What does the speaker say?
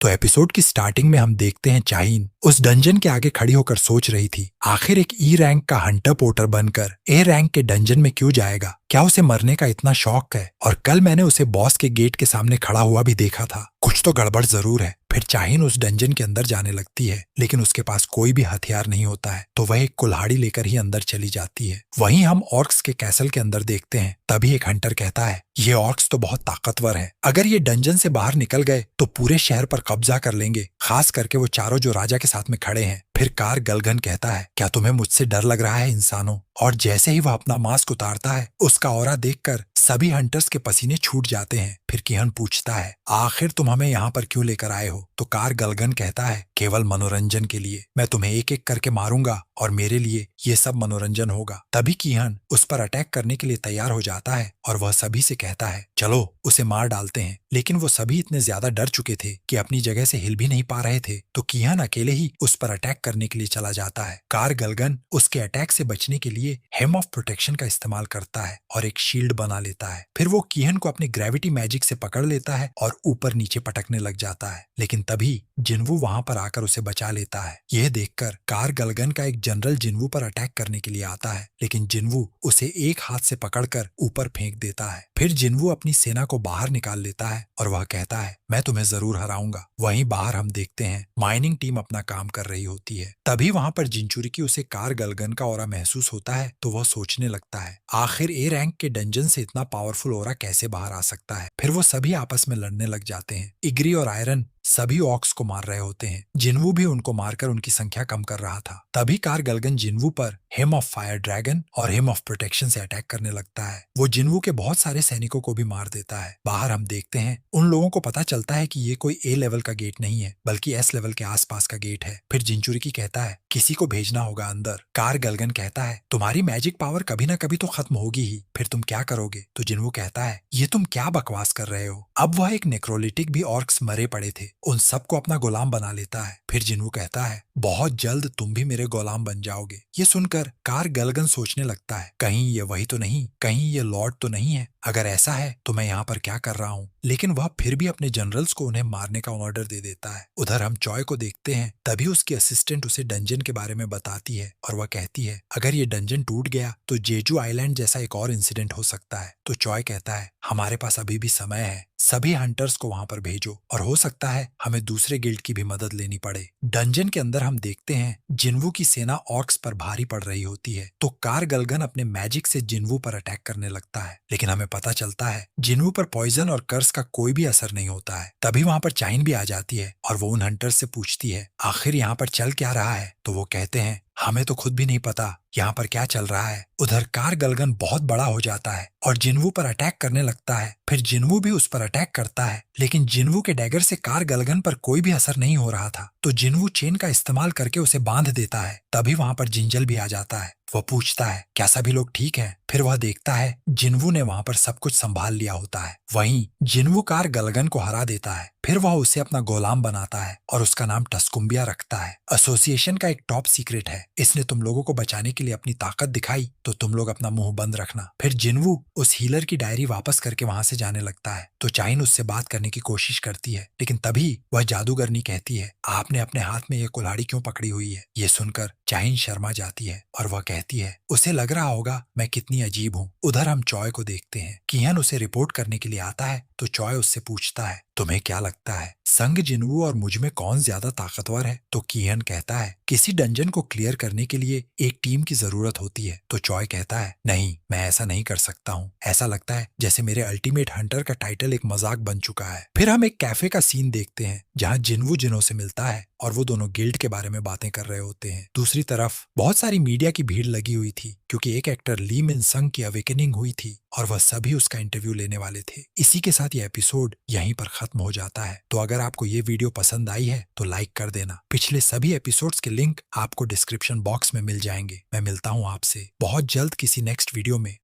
तो एपिसोड की स्टार्टिंग में हम देखते हैं चाहीन उस डंजन के आगे खड़ी होकर सोच रही थी, आखिर एक ई रैंक का हंटर पोर्टर बनकर ए रैंक के डंजन में क्यों जाएगा? क्या उसे मरने का इतना शौक है? और कल मैंने उसे बॉस के गेट के सामने खड़ा हुआ भी देखा था, कुछ तो गड़बड़ जरूर है। फिर चाहीन उस डंजन के अंदर जाने लगती है, लेकिन उसके पास कोई भी हथियार नहीं होता है, तो वह एक कुल्हाड़ी लेकर ही अंदर चली जाती है। वहीं हम ऑर्क्स के कैसल के अंदर देखते हैं, तभी एक हंटर कहता है, ये ऑर्क्स तो बहुत ताकतवर है, अगर ये डंजन से बाहर निकल गए तो पूरे शहर पर कब्जा कर लेंगे, खास करके वो चारों जो राजा के साथ में खड़े हैं। फिर कार गलगन कहता है, क्या तुम्हें मुझसे डर लग रहा है इंसानों? और जैसे ही वह अपना मास्क उतारता है, उसका ऑरा देखकर सभी हंटर्स के पसीने छूट जाते हैं। फिर किहन पूछता है, आखिर तुम हमें यहाँ पर क्यों लेकर आए हो? तो कार गलगन कहता है, केवल मनोरंजन के लिए, मैं तुम्हें एक एक करके मारूंगा और मेरे लिए ये सब मनोरंजन होगा। तभी किहन उस पर अटैक करने के लिए तैयार हो जाता है और वह सभी से कहता है, चलो उसे मार डालते हैं। लेकिन वो सभी इतने ज्यादा डर चुके थे कि अपनी जगह से हिल भी नहीं पा रहे थे, तो किहन अकेले ही उस पर अटैक करने के लिए चला जाता है। कार गलगन उसके अटैक से बचने के लिए हेम ऑफ प्रोटेक्शन का इस्तेमाल करता है और एक शील्ड बना लेता है। फिर वो किहन को अपनी ग्रेविटी मैजिक से पकड़ लेता है और ऊपर नीचे पटकने लग जाता है। लेकिन तभी जिन्वू वहां पर आकर उसे बचा लेता है। यह देखकर कार गलगन का एक जनरल जिन्वू पर अटैक करने के लिए आता है, लेकिन जिन्वू उसे एक हाथ से पकड़कर ऊपर फेंक देता है। फिर जिन्वू अपनी सेना को बाहर निकाल लेता है और वह कहता है, मैं तुम्हें जरूर हराऊंगा। वहीं बाहर हम देखते हैं माइनिंग टीम अपना काम कर रही होती है। तभी वहां पर जिंचुरिकी उसे कार गलगन का ऑरा महसूस होता है, तो वह सोचने लगता है, आखिर ए रैंक के डंजन से इतना पावरफुल ऑरा कैसे बाहर आ सकता है। फिर वो सभी आपस में लड़ने लग जाते हैं। इग्री और आयरन सभी ऑक्स को मार रहे होते हैं। जिन्वू भी उनको मारकर उनकी संख्या कम कर रहा था। तभी कार गलगन जिन्वू पर हिम ऑफ फायर ड्रैगन और हिम ऑफ प्रोटेक्शन से अटैक करने लगता है। वो जिन्वू के बहुत सारे सैनिकों को भी मार देता है। बाहर हम देखते हैं उन लोगों को पता चलता है कि ये कोई ए लेवल का गेट नहीं है, बल्कि एस लेवल के आसपास का गेट है। फिर जिंचुरिकी कहता है, किसी को भेजना होगा अंदर। कार गलगन कहता है, तुम्हारी मैजिक पावर कभी ना कभी तो खत्म होगी ही, फिर तुम क्या करोगे? तो जिन्वू कहता है, ये तुम क्या बकवास कर रहे हो? अब वह एक नेक्रोलिटिक भी ऑर्क्स मरे पड़े थे, उन सबको अपना गुलाम बना लेता है। फिर जिन्वू कहता है, बहुत जल्द तुम भी मेरे गुलाम बन जाओगे। ये सुनकर कार गलगन सोचने लगता है, कहीं ये वही तो नहीं, कहीं ये लॉर्ड तो नहीं है? अगर ऐसा है तो मैं यहाँ पर क्या कर रहा हूँ? लेकिन वह फिर भी अपने जनरल्स को उन्हें मारने का ऑर्डर दे देता है। उधर हम चॉय को देखते हैं, तभी उसकी असिस्टेंट उसे डंजन के बारे में बताती है और वह कहती है, अगर ये डंजन टूट गया तो जेजू आइलैंड जैसा एक और इंसिडेंट हो सकता है। तो चॉय कहता है, हमारे पास अभी भी समय है, सभी हंटर्स को वहां पर भेजो और हो सकता है हमें दूसरे गिल्ड की भी मदद लेनी पड़े। डंजन के अंदर हम देखते हैं जिन्वू की सेना ऑर्क्स पर भारी पड़ रही होती है, तो कार गलगन अपने मैजिक से जिन्वू पर अटैक करने लगता है। लेकिन हमें पता चलता है जिन्वू पर पॉइजन और कर्स का कोई भी असर नहीं होता है। तभी वहां पर चाइन भी आ जाती है और वो उन हंटर्स से पूछती है, आखिर यहाँ पर चल क्या रहा है? तो वो कहते हैं, हमें तो खुद भी नहीं पता यहाँ पर क्या चल रहा है। उधर कार गलगन बहुत बड़ा हो जाता है और जिन्वू पर अटैक करने लगता है। फिर जिन्वू भी उस पर अटैक करता है, लेकिन जिन्वू के डैगर से कार गलगन पर कोई भी असर नहीं हो रहा था, तो जिन्वू चेन का इस्तेमाल करके उसे बांध देता है। तभी वहां पर जिंजल भी आ जाता है। वो पूछता है, क्या सभी लोग ठीक हैं? फिर वह देखता है जिन्वू ने वहां पर सब कुछ संभाल लिया होता है। वहीं जिन्वू कार गलगन को हरा देता है। फिर वह उसे अपना गुलाम बनाता है और उसका नाम टस्कुम्बिया रखता है। एसोसिएशन का एक टॉप सीक्रेट है, इसने तुम लोगों को बचाने के लिए अपनी ताकत दिखाई, तो तुम लोग अपना मुंह बंद रखना। फिर जिन्वू उस हीलर की डायरी वापस करके वहां से जाने लगता है, तो चाइन उससे बात करने की कोशिश करती है, लेकिन तभी वह जादूगरनी कहती है, आपने अपने हाथ में यह कुल्हाड़ी क्यों पकड़ी हुई है? ये सुनकर चाइन शर्मा जाती है और वह कहती है, उसे लग रहा होगा मैं कितनी अजीब हूँ। उधर हम चॉय को देखते हैं, किहन उसे रिपोर्ट करने के लिए आता है, तो चॉय उससे पूछता है, तुम्हें क्या लगता है संग जिन्वू और मुझ में कौन ज्यादा ताकतवर है? तो किहन कहता है, किसी डंजन को क्लियर करने के लिए एक टीम की जरूरत होती है। तो चॉय कहता है, नहीं, मैं ऐसा नहीं कर सकता हूँ, ऐसा लगता है जैसे मेरे अल्टीमेट हंटर का टाइटल एक मजाक बन चुका है। फिर हम एक कैफे का सीन देखते हैं जहाँ जिन्वू जिनों से मिलता है और वो दोनों गिल्ड के बारे में बातें कर रहे होते हैं। दूसरी तरफ बहुत सारी मीडिया की भीड़ लगी हुई थी, क्योंकि एक एक्टर ली मिन संग की अवेकनिंग हुई थी और वह सभी उसका इंटरव्यू लेने वाले थे। इसी के साथ ये एपिसोड यहीं पर खत्म हो जाता है। तो अगर आपको ये वीडियो पसंद आई है तो लाइक कर देना। पिछले सभी एपिसोड्स के लिंक आपको डिस्क्रिप्शन बॉक्स में मिल जाएंगे। मैं मिलता हूँ आपसे बहुत जल्द किसी नेक्स्ट वीडियो में।